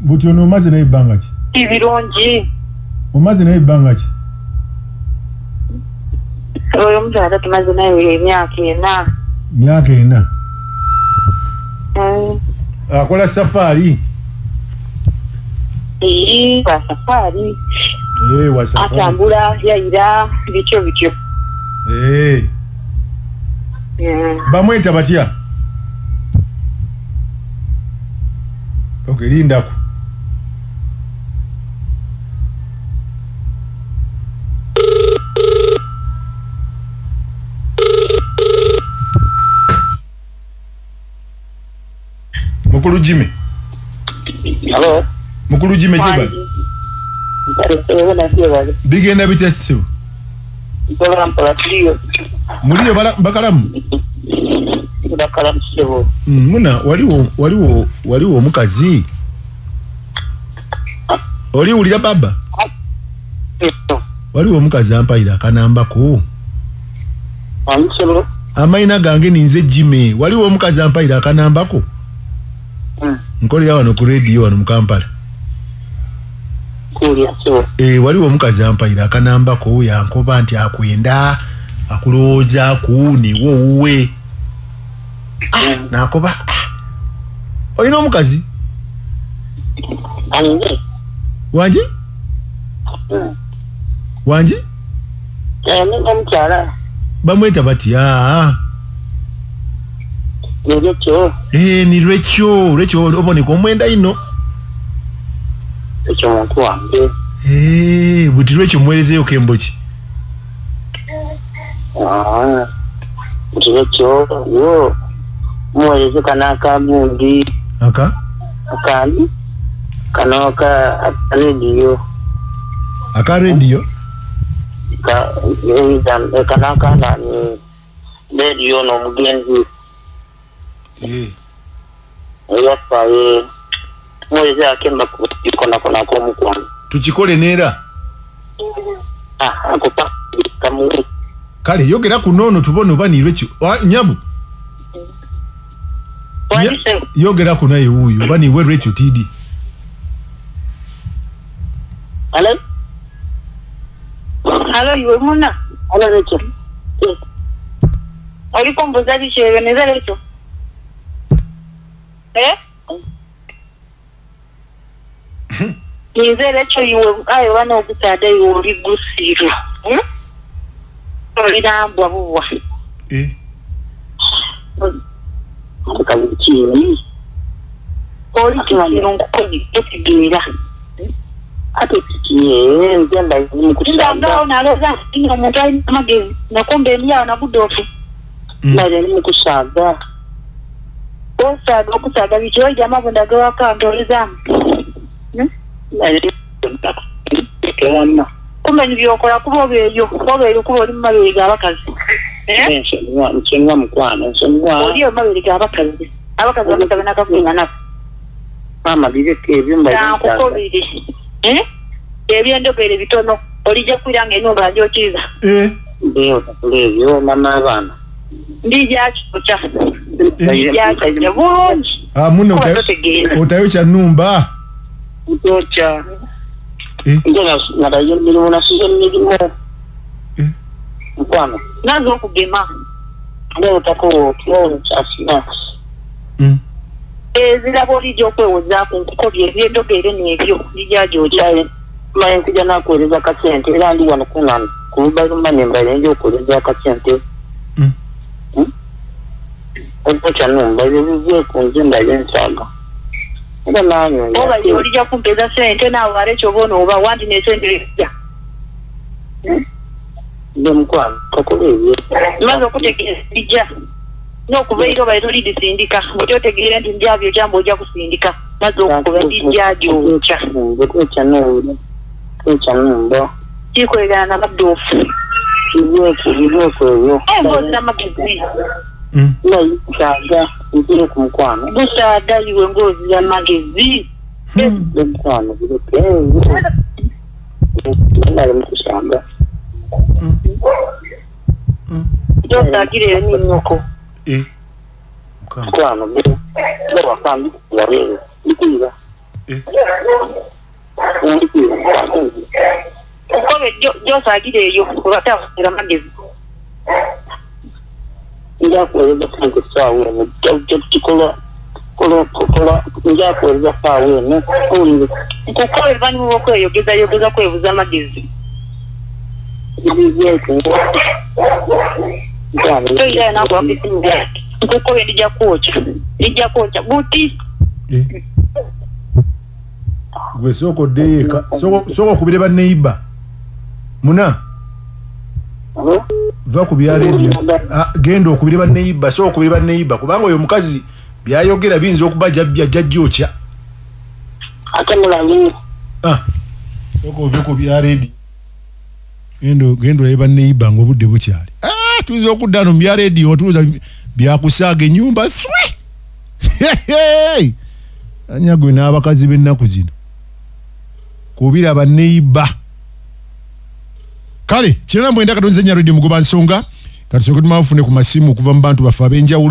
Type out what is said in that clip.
Buti ono omaze naye ebbanga ki? Ibirungi. Omaze naye ebbanga ki? Oyo omukyala tumaze naye emyaka 4. Myaka 4. Akola safari. Wa safari. Wa safari. Atambula yaira bityo. Bamweta batya? Okay, lindako. Mukulu Jimmy. Hello. Mukulu Jimmy Jibal. Bigenda bitasibu. Muliyo bakalamu. Bakalamu sibo. Muna waliwo omukazi. Oli ulira baba. Waliwo omukazi ampaira akanamba ko. Amusolo. Amaina gange ninze Jimmy. Waliwo omukazi ampaira akanamba ko. Nkoli wano ku radio wano mu Kampala. Kulia so. Waliwo omukazi ampaira akanamba ko yankoba nti akwenda akulooza kuuni wowe. Nakoba. Olina omukazi? Anje. Wanji? Wanji? Nanga mkyala. Bamweta batya? Nirecho. Ni Recho. Recho oboneka omwenda ino. Recho muntu wange. Buti Recho mwerezeyo kemboki. Buti Recho yo. Mwereze kanaka gundi. Akali. Kanaka radio. Aka radio? Kanaka nani radio no mugenzi. Yapa mwereze akemba kukona ko mukwano. Tukikole neera. Akupa kamu. Kale yogera kunono tubone oba ni Recho. Nyabu. Yogera kunaye huyu oba ni we Recho TD. Hello, iwe muna. Hello, Recho. Oli komboza bichebe neza Recho. Nize Recho iwe ayo bana okutada iwe oli gusiru. Oli nambwa buwa. Kabuchini. Oli kiwandiro nkukoni tukigira. Ate kiye nzenda mukushanga. Ndanga unaloza inga mutai magezi nakombe mya na budofu. Nale mukushanga. Okusaga bicho jama bondaga wakandoliza. Nale kwana. Kumbe nibyokola kubobeyo kubo oli mabega abakazi. Nchenwa mukwana nchenwa. Oli mabega abakazi. Abakazi batabana kafunga nako. Mama bibeke ebyumba by'akukobiri. Ebyendogere bitono olija kwiranga enumba ajokiza. Ndio kulevyo mama abana. Ndija kicha. Ndija kicha bungi. Muno utayocha numba. Utocha. Ndio nadayo na sije nigimo. Mkwano. Nazo kugema. Ndio tako tuone chasina. Ziraboli jokwewoza ku byendogere nebyo lijajocha maye kujja nakuweleza kasente era ndi wano kunano kubalumba nembale njo kuweleza kasente ocha numba bivuye kunje ndaye nsaga era nanyo oba olija kumpeza sente nawe Recho bono oba wandi ne sente ya ndemukwana kakolebye maze okutegeeza no kubeiro bayitoli disindika mutyotegeera nti njabyo jambo ojja kusindika maze okuba dijjajo cha no numba kikwegana na badofu kibweko yo ngoza magezi saga nkire ku mukwano gusaga iwe ngozi ya magezi mukwano nale mukusanga yo sagire ni nyoko mukwano Leo kambi ya wewe. Nikiwa. Kobe Josa agire yo kurata era magezi. Nja kuweza tangu sawa na kikola nja kuweza sawa na kuli. Kukobe bani woko yogeza kwebuza magezi. Ndiye ko. Ndio na kwa kisinga. Kukobe ndija kocha buti. Gwe soko deeka soko kubire ba neighbor muna va kubya radio gendo okubire ba neighbor soko kubire ba neighbor kubanga oyo mukazi byayogera binzo okubaja jajjocha akamulani soko vyo kubya radio gendo eba neighbor ngobudde bukyali tuzo okudano mbya radio tuza byakusage nyumba swe anyagwe n'abakazi b'ennaku zino kubira ba neighbor kale kirana mwenda katonze nya radio mugoba nsonga katusoke tumafune ku masimu kuva mu bantu bafa abenjawulo